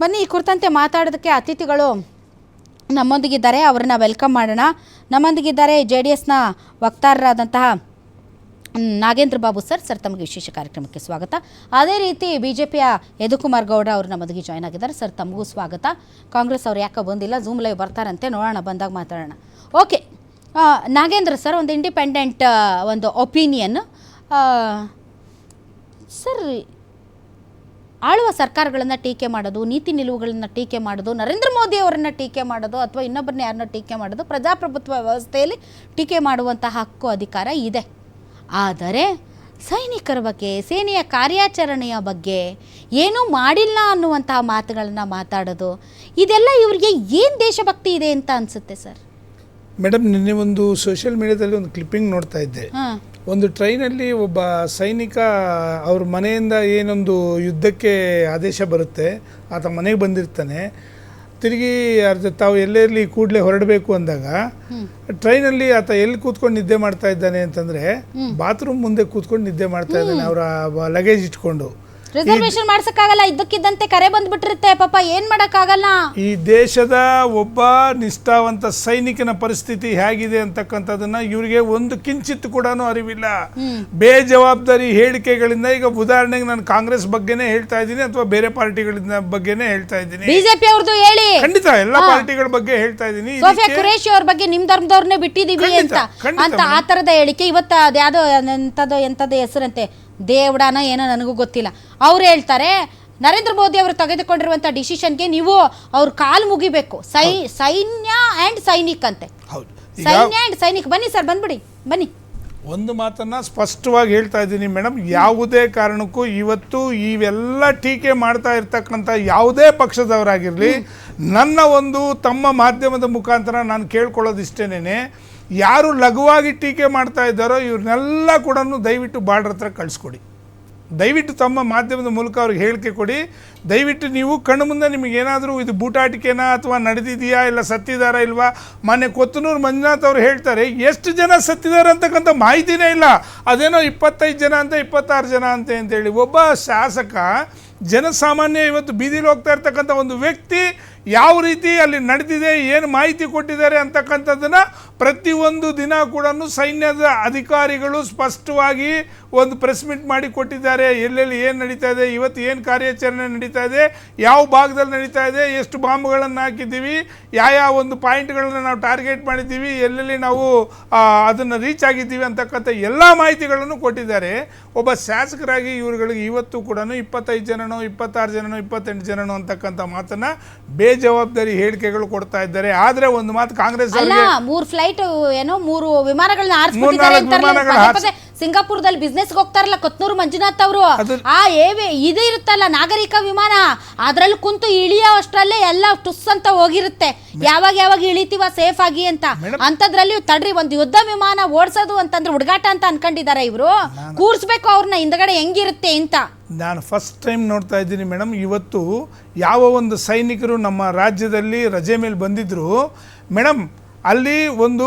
ಬನ್ನಿ ಈ ಕುರಿತಂತೆ ಮಾತಾಡೋದಕ್ಕೆ ಅತಿಥಿಗಳು ನಮ್ಮೊಂದಿಗಿದ್ದಾರೆ, ಅವ್ರನ್ನ ವೆಲ್ಕಮ್ ಮಾಡೋಣ. ನಮ್ಮೊಂದಿಗಿದ್ದಾರೆ JDSನ ವಕ್ತಾರರಾದಂತಹ ನಾಗೇಂದ್ರ ಬಾಬು ಸರ್ ತಮಗೆ ವಿಶೇಷ ಕಾರ್ಯಕ್ರಮಕ್ಕೆ ಸ್ವಾಗತ. ಅದೇ ರೀತಿ BJPಯ ಯದುಕುಮಾರ್ ಗೌಡ ಅವರು ನಮ್ಮೊಂದಿಗೆ ಜಾಯ್ನ್ ಆಗಿದ್ದಾರೆ. ಸರ್ ತಮಗೂ ಸ್ವಾಗತ. ಕಾಂಗ್ರೆಸ್ ಅವ್ರು ಯಾಕೆ ಬಂದಿಲ್ಲ, ಝೂಮ್ ಲೈವ್ ಬರ್ತಾರಂತೆ, ನೋಡೋಣ ಬಂದಾಗ ಮಾತಾಡೋಣ. ಓಕೆ, ನಾಗೇಂದ್ರ ಸರ್, ಒಂದು ಇಂಡಿಪೆಂಡೆಂಟ್ ಒಂದು ಒಪಿನಿಯನ್ ಸರ್. ಆಳುವ ಸರ್ಕಾರಗಳನ್ನು ಟೀಕೆ ಮಾಡೋದು, ನೀತಿ ನಿಲುವುಗಳನ್ನು ಟೀಕೆ ಮಾಡೋದು, ನರೇಂದ್ರ ಮೋದಿ ಅವರನ್ನು ಟೀಕೆ ಮಾಡೋದು ಅಥವಾ ಇನ್ನೊಬ್ಬರನ್ನ ಯಾರನ್ನ ಟೀಕೆ ಮಾಡೋದು ಪ್ರಜಾಪ್ರಭುತ್ವ ವ್ಯವಸ್ಥೆಯಲ್ಲಿ ಟೀಕೆ ಮಾಡುವಂತಹ ಹಕ್ಕು ಅಧಿಕಾರ ಇದೆ. ಆದರೆ ಸೈನಿಕರ ಬಗ್ಗೆ, ಸೇನೆಯ ಕಾರ್ಯಾಚರಣೆಯ ಬಗ್ಗೆ ಏನೂ ಮಾಡಿಲ್ಲ ಅನ್ನುವಂತಹ ಮಾತುಗಳನ್ನು ಮಾತಾಡೋದು, ಇದೆಲ್ಲ ಇವರಿಗೆ ಏನು ದೇಶಭಕ್ತಿ ಇದೆ ಅಂತ ಅನಿಸುತ್ತೆ ಸರ್? ಮೇಡಮ್, ನಿನ್ನೆ ಒಂದು ಸೋಷಿಯಲ್ ಮೀಡಿಯಾದಲ್ಲಿ ಒಂದು ಕ್ಲಿಪ್ಪಿಂಗ್ ನೋಡ್ತಾ ಇದ್ದೆ. ಒಂದು ಟ್ರೈನಲ್ಲಿ ಒಬ್ಬ ಸೈನಿಕ ಅವ್ರ ಮನೆಯಿಂದ ಏನೊಂದು ಯುದ್ಧಕ್ಕೆ ಆದೇಶ ಬರುತ್ತೆ, ಆತ ಮನೆಗೆ ಬಂದಿರ್ತಾನೆ. ತಿರುಗಿ ತಾವು ಎಲ್ಲೇ ಇರಲಿ ಕೂಡಲೇ ಹೊರಡಬೇಕು ಅಂದಾಗ ಟ್ರೈನಲ್ಲಿ ಆತ ಎಲ್ಲಿ ಕೂತ್ಕೊಂಡು ನಿದ್ದೆ ಮಾಡ್ತಾ ಇದ್ದಾನೆ ಅಂತಂದರೆ ಬಾತ್ರೂಮ್ ಮುಂದೆ ಕೂತ್ಕೊಂಡು ನಿದ್ದೆ ಮಾಡ್ತಾ ಇದ್ದಾನೆ, ಅವರ ಲಗೇಜ್ ಇಟ್ಕೊಂಡು. ರಿಸರ್ವೇಶನ್ ಮಾಡ್ಸಕ್ಕಾಗಲ್ಲ, ಇದ್ದಕ್ಕಿದ್ದಂತೆ ಕರೆ ಬಂದ್ಬಿಟ್ಟಿರುತ್ತೆ, ಪಾಪ ಏನ್ ಮಾಡಕ್ಕಾಗಲ್ಲ. ಈ ದೇಶದ ಒಬ್ಬ ನಿಷ್ಠಾವಂತ ಸೈನಿಕನ ಪರಿಸ್ಥಿತಿ ಹೇಗಿದೆ ಅಂತಕ್ಕಂಥದ್ದನ್ನ ಇವರಿಗೆ ಒಂದು ಕಿಂಚಿತ್ ಕೂಡ ಅರಿವಿಲ್ಲ. ಬೇಜವಾಬ್ದಾರಿ ಹೇಳಿಕೆಗಳಿಂದ, ಈಗ ಉದಾಹರಣೆಗೆ ನಾನು ಕಾಂಗ್ರೆಸ್ ಬಗ್ಗೆನೇ ಹೇಳ್ತಾ ಇದ್ದೀನಿ ಅಥವಾ ಬೇರೆ ಪಾರ್ಟಿಗಳಿಂದ ಬಗ್ಗೆನೇ ಹೇಳ್ತಾ ಇದ್ದೀನಿ, ಬಿಜೆಪಿ ಅವ್ರದ್ದು ಹೇಳಿ, ಖಂಡಿತ ಎಲ್ಲ ಪಾರ್ಟಿಗಳ ಬಗ್ಗೆ ಹೇಳ್ತಾ ಇದ್ದೀನಿ. ಸೋಫಿಯಾ ಖುರೇಶಿ ಅವ್ರ ಬಗ್ಗೆ ನಿಮ್ ಧರ್ಮದವ್ರನ್ನೇ ಬಿಟ್ಟಿದೀವಿ ಅಂತ ಆ ತರದ ಹೇಳಿಕೆ ಇವತ್ತು ಅದ್ಯಾವುದೋ ಎಂಥದ್ದು ಹೆಸರಂತೆ, ದೇವಡಾನ ಏನೋ ನನಗೂ ಗೊತ್ತಿಲ್ಲ, ಅವ್ರು ಹೇಳ್ತಾರೆ ನರೇಂದ್ರ ಮೋದಿ ಅವರು ತೆಗೆದುಕೊಂಡಿರುವಂಥ ಡಿಸಿಷನ್ಗೆ ನೀವು ಅವ್ರ ಕಾಲು ಮುಗಿಬೇಕು. ಸೈನ್ಯ ಆ್ಯಂಡ್ ಸೈನಿಕ್ ಅಂತೆ. ಸೈನ್ಯ ಆ್ಯಂಡ್ ಸೈನಿಕ್. ಬನ್ನಿ ಸರ್, ಬಂದ್ಬಿಡಿ, ಬನ್ನಿ. ಒಂದು ಮಾತನ್ನ ಸ್ಪಷ್ಟವಾಗಿ ಹೇಳ್ತಾ ಇದ್ದೀನಿ ಮೇಡಮ್, ಯಾವುದೇ ಕಾರಣಕ್ಕೂ ಇವತ್ತು ಇವೆಲ್ಲ ಟೀಕೆ ಮಾಡ್ತಾ ಇರ್ತಕ್ಕಂಥ ಯಾವುದೇ ಪಕ್ಷದವರಾಗಿರಲಿ, ನನ್ನ ಒಂದು ತಮ್ಮ ಮಾಧ್ಯಮದ ಮುಖಾಂತರ ನಾನು ಕೇಳ್ಕೊಳ್ಳೋದಿಷ್ಟೇನೆ, ಯಾರು ಲಘುವಾಗಿ ಟೀಕೆ ಮಾಡ್ತಾ ಇದ್ದಾರೋ ಇವ್ರನ್ನೆಲ್ಲ ಕೂಡ ದಯವಿಟ್ಟು ಬಾರ್ಡ್ರ್ ಹತ್ರ ಕಳಿಸ್ಕೊಡಿ. ದಯವಿಟ್ಟು ತಮ್ಮ ಮಾಧ್ಯಮದ ಮೂಲಕ ಅವ್ರಿಗೆ ಹೇಳಿಕೆ ಕೊಡಿ. ದಯವಿಟ್ಟು ನೀವು ಕಣ್ಣು ಮುಂದೆ ನಿಮಗೇನಾದರೂ ಇದು ಬೂಟಾಟಿಕೆನಾ ಅಥವಾ ನಡೆದಿದೆಯಾ ಇಲ್ಲ ಸತ್ತಿದಾರಾ ಇಲ್ವಾ. ಮೊನ್ನೆ ಕೊತ್ತನೂರು ಮಂಜುನಾಥ್ ಅವರು ಹೇಳ್ತಾರೆ ಎಷ್ಟು ಜನ ಸತ್ತಿದ್ದಾರೆ ಅಂತಕ್ಕಂಥ ಮಾಹಿತಿನೇ ಇಲ್ಲ, ಅದೇನೋ 25 ಜನ ಅಂತ 26 ಜನ ಅಂತೇಳಿ. ಒಬ್ಬ ಶಾಸಕ, ಜನಸಾಮಾನ್ಯ ಇವತ್ತು ಬೀದಿಲಿ ಹೋಗ್ತಾ ಇರ್ತಕ್ಕಂಥ ಒಂದು ವ್ಯಕ್ತಿ ಯಾವ ರೀತಿ ಅಲ್ಲಿ ನಡೆದಿದೆ, ಏನು ಮಾಹಿತಿ ಕೊಟ್ಟಿದ್ದಾರೆ ಅಂತಕ್ಕಂಥದ್ದನ್ನು ಪ್ರತಿಯೊಂದು ದಿನ ಕೂಡ ಸೈನ್ಯದ ಅಧಿಕಾರಿಗಳು ಸ್ಪಷ್ಟವಾಗಿ ಒಂದು ಪ್ರೆಸ್ ಮೀಟ್ ಮಾಡಿ ಕೊಟ್ಟಿದ್ದಾರೆ. ಎಲ್ಲೆಲ್ಲಿ ಏನು ನಡೀತಾ ಇದೆ, ಇವತ್ತು ಏನು ಕಾರ್ಯಾಚರಣೆ ನಡೀತಾ ಇದೆ, ಯಾವ ಭಾಗದಲ್ಲಿ ನಡೀತಾ ಇದೆ, ಎಷ್ಟು ಬಾಂಬ್ಗಳನ್ನು ಹಾಕಿದ್ದೀವಿ, ಯಾವ ಒಂದು ಪಾಯಿಂಟ್ಗಳನ್ನು ನಾವು ಟಾರ್ಗೆಟ್ ಮಾಡಿದ್ದೀವಿ, ಎಲ್ಲೆಲ್ಲಿ ನಾವು ಅದನ್ನು ರೀಚ್ ಆಗಿದ್ದೀವಿ ಅಂತಕ್ಕಂಥ ಎಲ್ಲ ಮಾಹಿತಿಗಳನ್ನು ಕೊಟ್ಟಿದ್ದಾರೆ. ಒಬ್ಬ ಶಾಸಕರಾಗಿ ಇವ್ರುಗಳಿಗೆ ಇವತ್ತು ಕೂಡ 25 ಜನನೋ 26 ಜನನೋ 28 ಜನನೋ ಅಂತಕ್ಕಂಥ ಮಾತನ್ನು ಬೇಜವಾಬ್ದಾರಿ ಹೇಳಿಕೆಗಳು ಕೊಡ್ತಾ ಇದ್ದಾರೆ. ಆದ್ರೆ ಒಂದು ಮಾತು, ಕಾಂಗ್ರೆಸ್ 3 ಫ್ಲೈಟ್ ಏನೋ 3 ವಿಮಾನಗಳನ್ನ ಆರಿಸ್ಬಿಟ್ಟಿದ್ದಾರೆ. ಸಿಂಗಾಪುರದಲ್ಲಿ ಬಿಸ್ನೆಸ್ ಹೋಗ್ತಾರಲ್ಲ ಕೊತ್ನೂರು ಮಂಜುನಾಥ್ ಅವರು, ಇದು ಇರುತ್ತಲ್ಲ ನಾಗರಿಕ ವಿಮಾನ, ಅದ್ರಲ್ಲಿ ಕುಂತು ಇಳಿಯೋ ಅಷ್ಟರಲ್ಲೇ ಎಲ್ಲ ಟುಸ್ ಅಂತ ಹೋಗಿರುತ್ತೆ. ಯಾವಾಗ ಇಳಿತೀವ ಸೇಫ್ ಆಗಿ ಅಂತ. ಅಂತದ್ರಲ್ಲಿ ತಡ್ರಿ, ಒಂದು ಯುದ್ಧ ವಿಮಾನ ಓಡಿಸೋದು ಅಂತಂದ್ರೆ ಹುಡುಗಾಟ ಅಂತ ಅನ್ಕೊಂಡಿದ್ದಾರೆ ಇವರು. ಕೂರ್ಸ್ಬೇಕು ಅವ್ರನ್ನ ಹಿಂದಗಡೆ ಹೆಂಗಿರುತ್ತೆ ಅಂತ. ನಾನು ಫಸ್ಟ್ ಟೈಮ್ ನೋಡ್ತಾ ಇದ್ದೀನಿ ಮೇಡಮ್. ಇವತ್ತು ಯಾವ ಒಂದು ಸೈನಿಕರು ನಮ್ಮ ರಾಜ್ಯದಲ್ಲಿ ರಜೆ ಮೇಲೆ ಬಂದಿದ್ರು ಮೇಡಮ್, ಅಲ್ಲಿ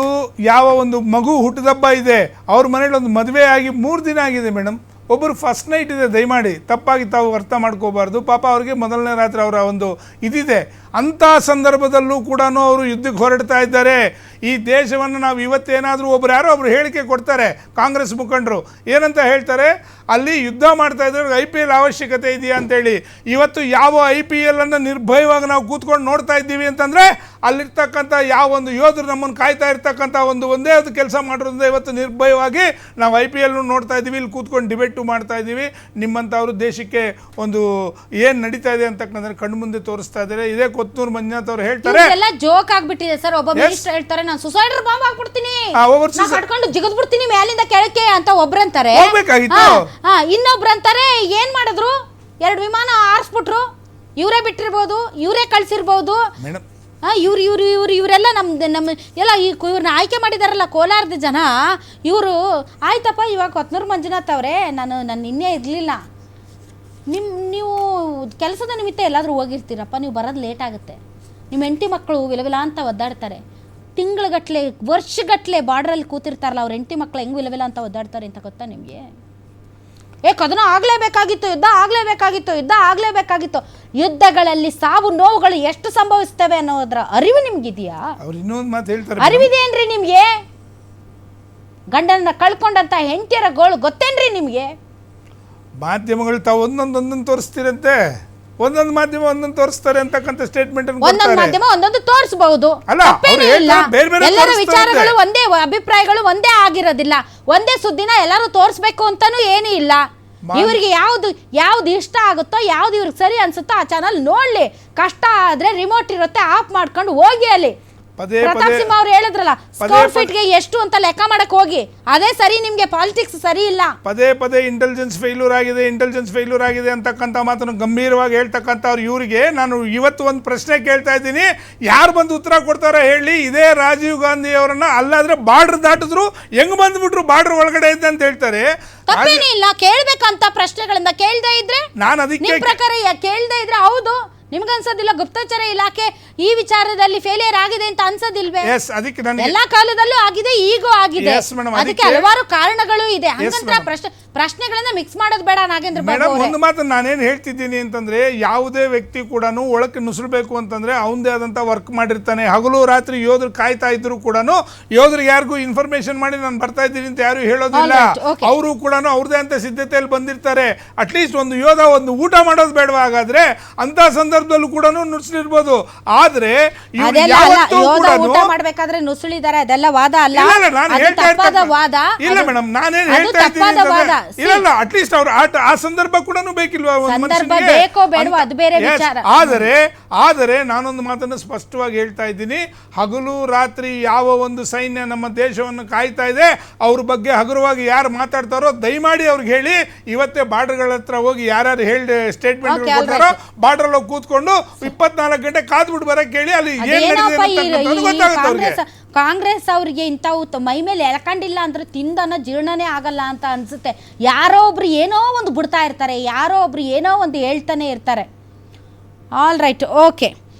ಯಾವ ಒಂದು ಮಗು ಹುಟ್ಟುದಬ್ಬ ಇದೆ, ಅವ್ರ ಮನೇಲಿ ಒಂದು ಮದುವೆ ಆಗಿ 3 ದಿನ ಆಗಿದೆ ಮೇಡಮ್. ಒಬ್ಬರು ಫಸ್ಟ್ ನೈಟ್ ಇದೆ, ದಯಮಾಡಿ ತಪ್ಪಾಗಿ ತಾವು ಅರ್ಥ ಮಾಡ್ಕೋಬಾರ್ದು. ಪಾಪ ಅವ್ರಿಗೆ ಮೊದಲನೇ ರಾತ್ರಿ ಅವರ ಒಂದು ಇದಿದೆ. ಅಂಥ ಸಂದರ್ಭದಲ್ಲೂ ಕೂಡ ಅವರು ಯುದ್ಧಕ್ಕೆ ಹೊರಡ್ತಾ ಇದ್ದಾರೆ. ಈ ದೇಶವನ್ನು ನಾವು ಇವತ್ತೇನಾದರೂ ಯಾರೋ ಒಬ್ರು ಹೇಳಿಕೆ ಕೊಡ್ತಾರೆ, ಕಾಂಗ್ರೆಸ್ ಮುಖಂಡರು ಏನಂತ ಹೇಳ್ತಾರೆ, ಅಲ್ಲಿ ಯುದ್ಧ ಮಾಡ್ತಾ ಇದ್ರೆ IPL ಅವಶ್ಯಕತೆ ಇದೆಯಾ ಅಂತೇಳಿ. ಇವತ್ತು ಯಾವ IPL ಅನ್ನು ನಿರ್ಭಯವಾಗಿ ನಾವು ಕೂತ್ಕೊಂಡು ನೋಡ್ತಾ ಇದ್ದೀವಿ ಅಂತಂದರೆ ಅಲ್ಲಿರ್ತಕ್ಕಂಥ ಯಾವ ಒಂದು ಯೋಧರು ನಮ್ಮನ್ನು ಕಾಯ್ತಾ ಇರ್ತಕ್ಕಂಥ ಒಂದೇ ಒಂದು ಕೆಲಸ ಮಾಡಿರೋದ್ರಿಂದ ಇವತ್ತು ನಿರ್ಭಯವಾಗಿ ನಾವು IPL ನೋಡ್ತಾ ಇದ್ದೀವಿ, ಇಲ್ಲಿ ಕೂತ್ಕೊಂಡು ಡಿಬೇಟು ಮಾಡ್ತಾ ಇದ್ದೀವಿ. ನಿಮ್ಮಂಥವರು ದೇಶಕ್ಕೆ ಒಂದು ಏನು ನಡೀತಾ ಇದೆ ಅಂತಕ್ಕಂಥ ಕಣ್ಣು ಮುಂದೆ ತೋರಿಸ್ತಾ ಇದ್ದಾರೆ. ಇದೇ ಕೊತ್ತನೂರು ಮಂಜುನಾಥ್ ಅವರು ಹೇಳ್ತಾರೆ, ಎಲ್ಲ ಜೋಕ್ ಆಗ್ಬಿಟ್ಟಿದೆ ಸರ್. ಒಬ್ಬ ಮಿನಿಸ್ಟರ್ ಹೇಳ್ತಾರೆ, ನಾನು ಸುಸೈಡರ್ ಬಾಂಬ್ ಹಾಕ್ಬಿಡ್ತೀನಿ, ಕಟ್ಕೊಂಡು ಜಿಗದ್ ಬಿಡ್ತೀನಿ ಮೇಲಿಂದ ಕೆಳಕ್ಕೆ ಅಂತ ಒಬ್ರಂತಾರೆ. ಇನ್ನೊಬ್ರಂತಾರೆ ಏನ್ ಮಾಡಿದ್ರು, 2 ವಿಮಾನ ಆರಿಸ್ಬಿಟ್ರು, ಇವರೇ ಬಿಟ್ಟಿರ್ಬೋದು, ಇವರೇ ಕಳ್ಸಿರ್ಬೋದು. ಇವರೆಲ್ಲ ನಮ್ಮ ಎಲ್ಲ ಇವ್ರನ್ನ ಆಯ್ಕೆ ಮಾಡಿದಾರಲ್ಲ ಕೋಲಾರದ ಜನ, ಇವರು ಆಯ್ತಪ್ಪ ಇವಾಗ ಕೊತ್ನೂರು ಮಂಜುನಾಥ್ ಅವರೇ, ನಾನು ನಿನ್ನೆ ಇರಲಿಲ್ಲ, ನೀವು ಕೆಲಸದ ನಿಮಿತ್ತ ಎಲ್ಲಾದರೂ ಹೋಗಿರ್ತೀರಪ್ಪ, ನೀವು ಬರೋದು ಲೇಟ್ ಆಗುತ್ತೆ, ನಿಮ್ಮ ಹೆಂಡತಿ ಮಕ್ಕಳು ವಿಲವಿಲ ಅಂತ ಒದ್ದಾಡ್ತಾರೆ, ತಿಂಗಳಗಟ್ಟಲೆ ವರ್ಷಗಟ್ಟಲೆ ಬಾರ್ಡ್ರಲ್ಲಿ ಕೂತಿರ್ತಾರಲ್ಲ, ಅವ್ರ ಹೆಂಡತಿ ಮಕ್ಕಳು ಹೆಂಗೆ ವಿಲವಿಲ ಅಂತ ಒದ್ದಾಡ್ತಾರೆ ಅಂತ ಗೊತ್ತಾ ನಿಮಗೆ? ಕದನ ಆಗಲೇಬೇಕಾಗಿತ್ತು, ಯುದ್ಧ ಆಗಲೇಬೇಕಾಗಿತ್ತು. ಯುದ್ಧಗಳಲ್ಲಿ ಸಾವು ನೋವುಗಳು ಎಷ್ಟು ಸಂಭವಿಸ್ತವೆ ಅನ್ನೋದ್ರ ಅರಿವು ನಿಮ್ಗಿದೆಯಾ? ಅವ್ರು ಇನ್ನೊಂದು ಮಾತು ಹೇಳ್ತಾರೆ, ಅರಿವಿದೇನ್ರಿ ನಿಮ್ಗೆ? ಗಂಡನ ಕಳ್ಕೊಂಡಂತ ಹೆಂಡತಿಯರ ಗೋಳು ಗೊತ್ತೇನ್ರಿ ನಿಮ್ಗೆ? ಮಾಧ್ಯಮಗಳು ತಾವು ಒಂದೊಂದೊಂದೊಂದು ತೋರಿಸ್ತಿರಂತೆ, ಒಂದೊಂದು ಮಾಧ್ಯಮ ಒಂದೊಂದು ತೋರಿಸ್ತಾರೆ ಅಂತಕ್ಕಂಥ ಸ್ಟೇಟ್ಮೆಂಟ್ ಒಂದೊಂದು ಮಾಧ್ಯಮ ಒಂದೊಂದು ತೋರಿಸಬಹುದು, ಎಲ್ಲರ ವಿಚಾರಗಳು ಒಂದೇ, ಅಭಿಪ್ರಾಯಗಳು ಒಂದೇ ಆಗಿರೋದಿಲ್ಲ. ಒಂದೇ ಸುದ್ದಿನ ಎಲ್ಲರೂ ತೋರಿಸ್ಬೇಕು ಅಂತಾನೂ ಏನೂ ಇಲ್ಲ. ಇವ್ರಿಗೆ ಯಾವ್ದು ಇಷ್ಟ ಆಗುತ್ತೋ, ಯಾವ್ದು ಇವ್ರಿಗೆ ಸರಿ ಅನ್ಸುತ್ತೋ ಆ ಚಾನಲ್ ನೋಡ್ಲಿ. ಕಷ್ಟ ಆದ್ರೆ ರಿಮೋಟ್ ಇರುತ್ತೆ, ಆಫ್ ಮಾಡ್ಕೊಂಡು ಹೋಗಿ. ಅಲ್ಲಿ ಪ್ರತಾಪ್ ಸಿಂಹ ಅವ್ರು ಹೇಳಿದ್ರಲ್ಲ, ಸ್ಕ್ವೇರ್ ಫೀಟ್ ಗೆ ಎಷ್ಟು ಅಂತ ಲೆಕ್ಕ ಮಾಡಕ್ ಹೋಗಿ. ಅದೇ ಸರಿ, ನಿಮ್ಗೆ ಪಾಲಿಟಿಕ್ಸ್ ಸರಿ ಇಲ್ಲ. ಪದೇ ಇಂಟೆಲಿಜೆನ್ಸ್ ಫೇಲ್ಯೂರ್ ಆಗಿದೆ ಅಂತಕ್ಕಂಥ ಮಾತನ್ನು ಗಂಭೀರವಾಗಿ ಹೇಳ್ತಕ್ಕಂಥವ್ರು ಇವರಿಗೆ ನಾನು ಇವತ್ತು ಒಂದು ಪ್ರಶ್ನೆ ಕೇಳ್ತಾ ಇದ್ದೀನಿ, ಯಾರು ಬಂದು ಉತ್ತರ ಕೊಡ್ತಾರೋ ಹೇಳಿ. ಇದೇ ರಾಜೀವ್ ಗಾಂಧಿ ಅವರನ್ನ ಅಲ್ಲಾದ್ರೆ ಬಾರ್ಡರ್ ದಾಟಿದ್ರು, ಹೆಂಗ್ ಬಂದ್ಬಿಟ್ರು ಬಾರ್ಡರ್ ಒಳಗಡೆ ಇದೆ ಅಂತ ಹೇಳ್ತಾರೆ. ತಪ್ಪೇನೇ ಇಲ್ಲ, ಕೇಳ್ಬೇಕಂತ ಪ್ರಶ್ನೆಗಳಿಂದ ಕೇಳ್ದೇ ಇದ್ರೆ, ನಾನು ಅದಕ್ಕೆ ನಿಮ್ ಪ್ರಕಾರ ಕೇಳ್ದೇ ಇದ್ರೆ ಹೌದು ನಿಮ್ಗನ್ಸೋದಿಲ್ಲ ಗುಪ್ತಚರ ಇಲಾಖೆ ಈ ವಿಚಾರದಲ್ಲಿ ಫೇಲಿಯರ್ ಆಗಿದೆ ಅಂತ ಅನ್ಸೋದಿಲ್ವೇ? ಎಲ್ಲಾ ಕಾಲದಲ್ಲೂ ಆಗಿದೆ, ಈಗೂ ಆಗಿದೆ. ಅದಕ್ಕೆ ಹಲವಾರು ಕಾರಣಗಳು ಇದೆ. ಹಂಗಂತ ಪ್ರಶ್ನೆಗಳನ್ನ ಮಿಕ್ಸ್ ಮಾಡೋದು ಬೇಡ ನಾಗೇಂದ್ರ ಬಾಬು. ಒಂದು ಮಾತು ನಾನೇನು ಹೇಳ್ತಿದ್ದೀನಿ ಅಂತಂದ್ರೆ, ಯಾವುದೇ ವ್ಯಕ್ತಿ ಕೂಡ ಒಳಕ್ಕೆ ನುಸುಳಬೇಕು ಅಂತಂದ್ರೆ ಅವನದೇ ಆದಂತ ವರ್ಕ್ ಮಾಡಿರ್ತಾನೆ. ಹಗಲು ರಾತ್ರಿ ಯೋಧರು ಕಾಯ್ತಾ ಇದ್ರು ಕೂಡ ಯೋಧರಿಗೆ ಯಾರಿಗೂ ಇನ್ಫಾರ್ಮೇಶನ್ ಮಾಡಿ ನಾನು ಬರ್ತಾ ಇದ್ದೀನಿ ಅಂತ ಯಾರು ಹೇಳೋದಿಲ್ಲ. ಅವರು ಕೂಡ ಅವ್ರದೇ ಅಂತ ಸಿದ್ಧತೆಯಲ್ಲಿ ಬಂದಿರ್ತಾರೆ. ಅಟ್ಲೀಸ್ಟ್ ಒಂದು ಯೋಧ ಒಂದು ಊಟ ಮಾಡೋದು ಬೇಡವಾ? ಹಾಗಾದ್ರೆ ಅಂತ ಸಂದರ್ಭದಲ್ಲೂ ಕೂಡ ನುಸುಳಿರ್ಬೋದು. ಆದ್ರೆ ಊಟ ಮಾಡ್ಬೇಕಾದ್ರೆ ನುಸುಳಿದಾರೆ, ಅದೆಲ್ಲ ವಾದ ಅಲ್ಲ. ವಾದ ಇಲ್ಲ ಮೇಡಮ್, ನಾನೇನ್ ಹೇಳ್ತಾ ಇದ್ದೀನಿ, ಇಲ್ಲ ಅಟ್ಲೀಸ್ಟ್ ಅವ್ರು ಆ ಸಂದರ್ಭ ಕೂಡ ಬೇಕಿಲ್ವಾ? ಆದರೆ ನಾನೊಂದು ಮಾತನ್ನು ಸ್ಪಷ್ಟವಾಗಿ ಹೇಳ್ತಾ ಇದ್ದೀನಿ, ಹಗಲು ರಾತ್ರಿ ಯಾವ ಒಂದು ಸೈನ್ಯ ನಮ್ಮ ದೇಶವನ್ನು ಕಾಯ್ತಾ ಇದೆ ಅವ್ರ ಬಗ್ಗೆ ಹಗುರವಾಗಿ ಯಾರು ಮಾತಾಡ್ತಾರೋ ದಯಮಾಡಿ ಅವ್ರಿಗೆ ಹೇಳಿ. ಇವತ್ತೇ ಬಾರ್ಡರ್ಗಳ ಹತ್ರ ಹೋಗಿ ಯಾರ್ಯಾರು ಹೇಳಿ ಸ್ಟೇಟ್ಮೆಂಟ್ ಕೊಡ್ತಾರೋ ಬಾರ್ಡರ್ ಹೋಗಿ ಕೂತ್ಕೊಂಡು 24 ಗಂಟೆ ಕಾದ್ಬಿಟ್ಟು ಬರಕ್ ಹೇಳಿ. ಅಲ್ಲಿ ಕಾಂಗ್ರೆಸ್ ಅವ್ರಿಗೆ ಇಂಥವು ಮೈ ಮೇಲೆ ಎಳ್ಕೊಂಡಿಲ್ಲ ಅಂದ್ರೆ ತಿಂದನ ಜೀರ್ಣನೇ ಆಗಲ್ಲ ಅಂತ ಅನ್ಸುತ್ತೆ. ಯಾರೋ ಒಬ್ರು ಏನೋ ಒಂದು ಬಿಡ್ತಾ ಇರ್ತಾರೆ, ಯಾರೋ ಒಬ್ರು ಏನೋ ಒಂದು ಹೇಳ್ತಾನೆ ಇರ್ತಾರೆ. All right, okay.